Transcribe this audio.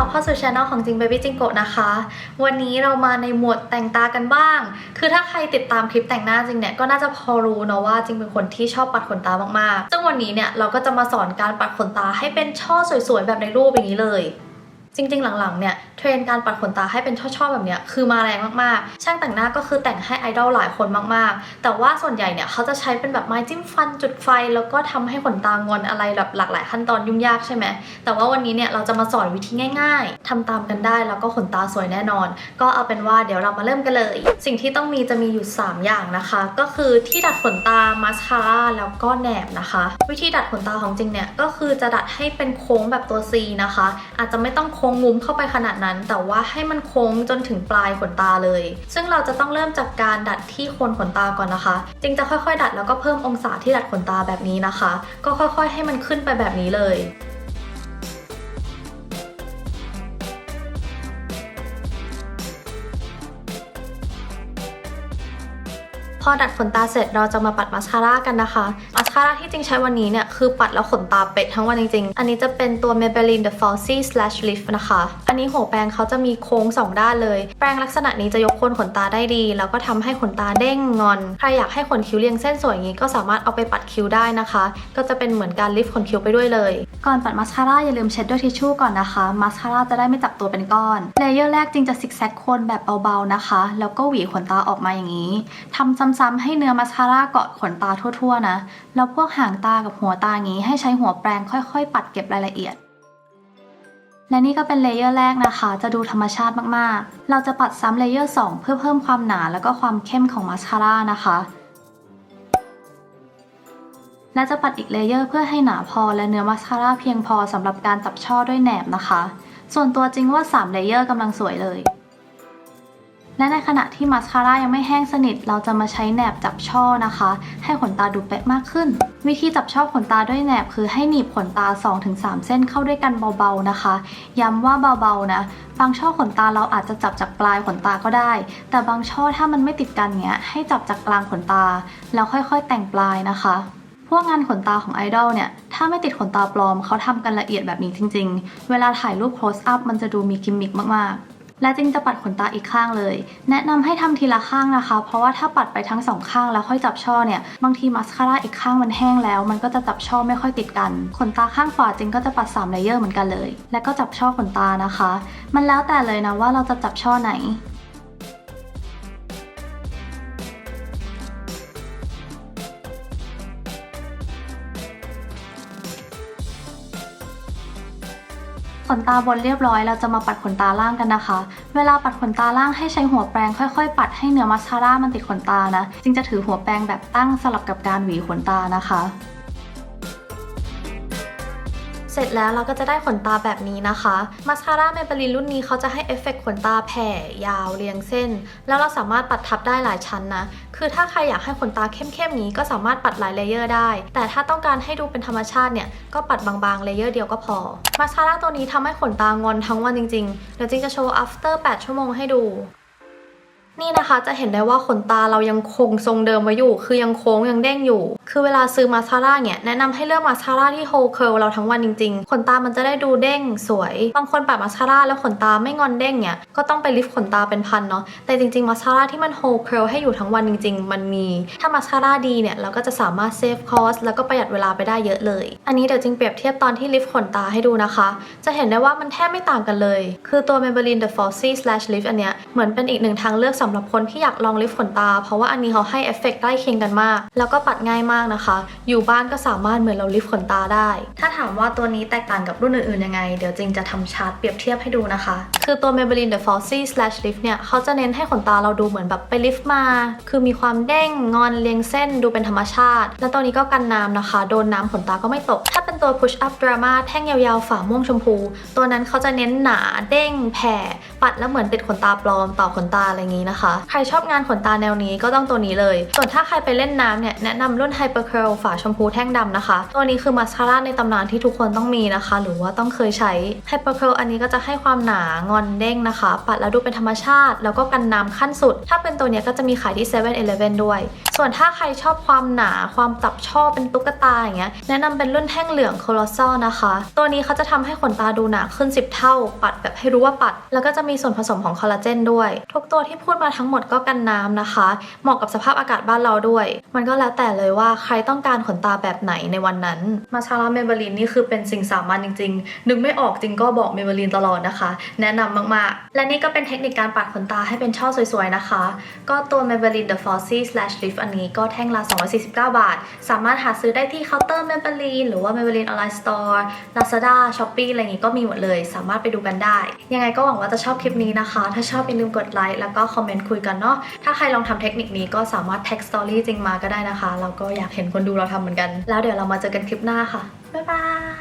รับเข้าสู่ Channel ของจริง Baby จิงโกะนะคะวันนี้เรามาในหมวดแต่งตากันบ้างคือถ้าใครติดตามคลิปแต่งหน้าจริงเนี่ยก็น่าจะพอรู้เนาะว่าจริงเป็นคนที่ชอบปัดขนตามากๆซึ่งวันนี้เนี่ยเราก็จะมาสอนการปัดขนตาให้เป็นช่อสวยๆแบบในรูปอย่างนี้เลยจริงๆหลังๆเนี่ยเทรนด์การปัดขนตาให้เป็นช่อๆแบบเนี้ยคือมาแรงมากๆช่างแต่งหน้าก็คือแต่งให้ไอดอลหลายคนมากๆแต่ว่าส่วนใหญ่เนี่ยเขาจะใช้เป็นแบบไม้จิ้มฟันจุดไฟแล้วก็ทำให้ขนตางอนอะไรแบบหลากหลายขั้นตอนยุ่งยากใช่ไหมแต่ว่าวันนี้เนี่ยเราจะมาสอนวิธีง่ายๆทำตามกันได้แล้วก็ขนตาสวยแน่นอนก็เอาเป็นว่าเดี๋ยวเรามาเริ่มกันเลยสิ่งที่ต้องมีจะมีอยู่3อย่างนะคะก็คือที่ดัดขนตามาสคาร่าแล้วก็แหนบนะคะวิธีดัดขนตาของจริงเนี่ยก็คือจะดัดให้เป็นโค้งแบบตัว C นะคะอาจจะไม่ต้องโค้งงุ้มเข้าไปขนาดนั้นแต่ว่าให้มันโค้งจนถึงปลายขนตาเลยซึ่งเราจะต้องเริ่มจากการดัดที่โคนขนตาก่อนนะคะจริงจะค่อยๆดัดแล้วก็เพิ่มองศาที่ดัดขนตาแบบนี้นะคะก็ค่อยๆให้มันขึ้นไปแบบนี้เลยพอดัดขนตาเสร็จเราจะมาปัดมาสคาร่ากันนะคะมาสคาร่าที่จริงใช้วันนี้เนี่ยคือปัดแล้วขนตาเป๊ะทั้งวันจริงๆอันนี้จะเป็นตัว Maybelline The Falsies Lash Lift นะคะอันนี้หัวแปรงเขาจะมีโค้ง2ด้านเลยแปรงลักษณะนี้จะยกโคนขนตาได้ดีแล้วก็ทำให้ขนตาเด้งงอนใครอยากให้ขนคิ้วเรียงเส้นสวยอย่างนี้ก็สามารถเอาไปปัดคิ้วได้นะคะก็จะเป็นเหมือนการลิฟต์ขนคิ้วไปด้วยเลยก่อนปัดมาสคาร่าอย่าลืมเช็ดด้วยทิชชู่ก่อนนะคะมาสคาร่าจะได้ไม่จับตัวเป็นก้อนเลเยอร์แรกจริงจะซิกแซกโคนแบบเบาๆนะคะแล้วก็หวีขนตาออกมาอย่างนี้ทำซ้ำๆให้เนื้อมาสคาร่าเกาะขนตาทั่วๆนะแล้วพวกหางตากับหัวตาอย่างนี้ให้ใช้หัวแปรงค่อยๆปัดเก็บรายละเอียดและนี่ก็เป็นเลเยอร์แรกนะคะจะดูธรรมชาติมากๆเราจะปัดซ้ำเลเยอร์2เพื่อเพิ่มความหนาแล้วก็ความเข้มของมาสคาร่านะคะและจะปัดอีกเลเยอร์เพื่อให้หนาพอและเนื้อมาสคาร่าเพียงพอสำหรับการจับช่อด้วยแหนบนะคะส่วนตัวจริงว่า3เลเยอร์กำลังสวยเลยและในขณะที่มาสคาร่ายังไม่แห้งสนิทเราจะมาใช้แหนบจับช่อนะคะให้ขนตาดูเป๊ะมากขึ้นวิธีจับช่อขนตาด้วยแหนบคือให้หนีบขนตา 2-3 เส้นเข้าด้วยกันเบาๆนะคะย้ำว่าเบาๆนะบางช่อขนตาเราอาจจะจับจากปลายขนตาก็ได้แต่บางช่อถ้ามันไม่ติดกันเงี้ยให้จับจากกลางขนตาแล้วค่อยๆแต่งปลายนะคะพวกงานขนตาของไอดอลเนี่ยถ้าไม่ติดขนตาปลอมเขาทำกันละเอียดแบบนี้จริงๆเวลาถ่ายรูป close up มันจะดูมีกิมมิคมากๆและจริงจะปัดขนตาอีกข้างเลยแนะนำให้ทำทีละข้างนะคะเพราะว่าถ้าปัดไปทั้ง2ข้างแล้วค่อยจับช่อเนี่ยบางทีมาสคาร่าอีกข้างมันแห้งแล้วมันก็จะจับช่อไม่ค่อยติดกันขนตาข้างขวาจริงก็จะปัด3เลเยอร์เหมือนกันเลยและก็จับช่อขนตานะคะมันแล้วแต่เลยนะว่าเราจะจับช่อไหนขนตาบนเรียบร้อยเราจะมาปัดขนตาล่างกันนะคะเวลาปัดขนตาล่างให้ใช้หัวแปรงค่อยๆปัดให้เนื้อมาสคาร่ามันติดขนตานะจึงจะถือหัวแปรงแบบตั้งสลับกับการหวีขนตานะคะเสร็จแล้วเราก็จะได้ขนตาแบบนี้นะคะมาสคาร่า Maybelline รุ่นนี้เขาจะให้เอฟเฟกต์ขนตาแผ่ยาวเรียงเส้นแล้วเราสามารถปัดทับได้หลายชั้นนะคือถ้าใครอยากให้ขนตาเข้มๆนี้ก็สามารถปัดหลายเลเยอร์ได้แต่ถ้าต้องการให้ดูเป็นธรรมชาติเนี่ยก็ปัดบางๆเลเยอร์เดียวก็พอมาสคาร่าตัวนี้ทำให้ขนตางอนทั้งวันจริงๆเดี๋ยวจริงจะโชว์ after 8 ชั่วโมงให้ดูนี่นะคะจะเห็นได้ว่าขนตาเรายังคงทรงเดิมไว้อยู่คือยังโค้งยังเด้งอยู่คือเวลาซื้อมาสคาร่าเนี่ยแนะนำให้เลือกมาสคาร่าที่โฮลเคิร์ลเราทั้งวันจริงๆขนตามันจะได้ดูเด้งสวยบางคนปัดมาสคาร่าแล้วขนตาไม่งอนเด้งเนี่ยก็ต้องไปลิฟต์ขนตาเป็นพันเนาะแต่จริงๆมาสคาร่าที่มันโฮลเคิร์ลให้อยู่ทั้งวันจริงๆมันมีถ้ามาสคาร่าดีเนี่ยเราก็จะสามารถเซฟคอสแล้วก็ประหยัดเวลาไปได้เยอะเลยอันนี้เดี๋ยวจริงเปรียบเทียบตอนที่ลิฟต์ขนตาให้ดูนะคะจะเห็นได้ว่ามันแทบไม่ต่างกันเลยคือตัว Maybelline The Falsies Lash Lift อันเนี้ยเหมือนเป็นอีกหนึ่งทางเลือกสำหรับคนที่อยากลองลิฟต์ขนตาเพราะว่าอันนี้เขาให้เอฟเฟกต์ใกล้เคียงกันมากแล้วก็ปัดง่ายมากนะคะอยู่บ้านก็สามารถเหมือนเราลิฟต์ขนตาได้ถ้าถามว่าตัวนี้แตกต่างกับรุ่นอื่นๆยังไงเดี๋ยวจริงจะทำชาร์ตเปรียบเทียบให้ดูนะคะคือตัว Maybelline The Falsies Lash Lift เนี่ยเขาจะเน้นให้ขนตาเราดูเหมือนแบบไปลิฟต์มาคือมีความเด้งงอนเรียงเส้นดูเป็นธรรมชาติและตัวนี้ก็กันน้ำนะคะโดนน้ำขนตาก็ไม่ตกถ้าเป็นตัว Push Up Drama แท่งยาวๆฝาม่วงชมพูตัวนั้นเขาจะเน้นหนาเด้งแผ่ ปัดแล้วเหมือนติดขนตาปลอมต่อขนตาอะไรอย่างนี้นะคะใครชอบงานขนตาแนวนี้ก็ต้องตัวนี้เลยส่วนถ้าใครไปเล่นน้ำเนี่ยแนะนำรุ่น Hyper Curl ฝาชมพูแท่งดำนะคะตัวนี้คือมาสคาร่าในตำนานที่ทุกคนต้องมีนะคะหรือว่าต้องเคยใช้ Hyper Curl อันนี้ก็จะให้ความหนางอนเด้งนะคะปัดแล้วดูเป็นธรรมชาติแล้วก็กันน้ำขั้นสุดถ้าเป็นตัวนี้ก็จะมีขายที่ 7-Eleven ด้วยส่วนถ้าใครชอบความหนาความจับช่อเป็นตุ๊กตาอย่างเงี้ยแนะนำเป็นรุ่นแท่งเหลือง Colossal นะคะตัวนี้เขาจะทำให้ขนตาดูหนาขึ้น10 เท่าปัดแบบให้รู้ว่าปัดแล้วก็จะมีส่วนผสมของคอลลาเจนด้วยทุกตัวที่พูดมาทั้งหมดก็กันน้ำนะคะเหมาะกับสภาพอากาศบ้านเราด้วยมันก็แล้วแต่เลยว่าใครต้องการขนตาแบบไหนในวันนั้นมาสคาร่า Maybelline นี่คือเป็นสิ่งสามัญจริงๆนึกไม่ออกจริงก็บอก Maybelline ตลอดนะคะแนะนำมากๆและนี่ก็เป็นเทคนิคการปัดขนตาให้เป็นช่อสวยๆนะคะก็ตัว Maybelline The Flossy Slash Lift อันนี้ก็แท่งละ249 บาทสามารถหาซื้อได้ที่เคาน์เตอร์ Maybelline หรือว่า Maybelline Online Store Lazada Shopee อะไรอย่างงี้ก็มีหมดเลยสามารถไปดูกันได้ยังไงก็หวังว่าจะชอบคลิปนี้นะคะถ้าชอบอย่าลืมกดไลค์แล้วก็คอมเมนต์คุยกันเนาะถ้าใครลองทำเทคนิคนี้ก็สามารถแท็กสตอรี่จริงมาก็ได้นะคะเราก็อยากเห็นคนดูเราทำเหมือนกันแล้วเดี๋ยวเรามาเจอกันคลิปหน้าค่ะบ๊ายบาย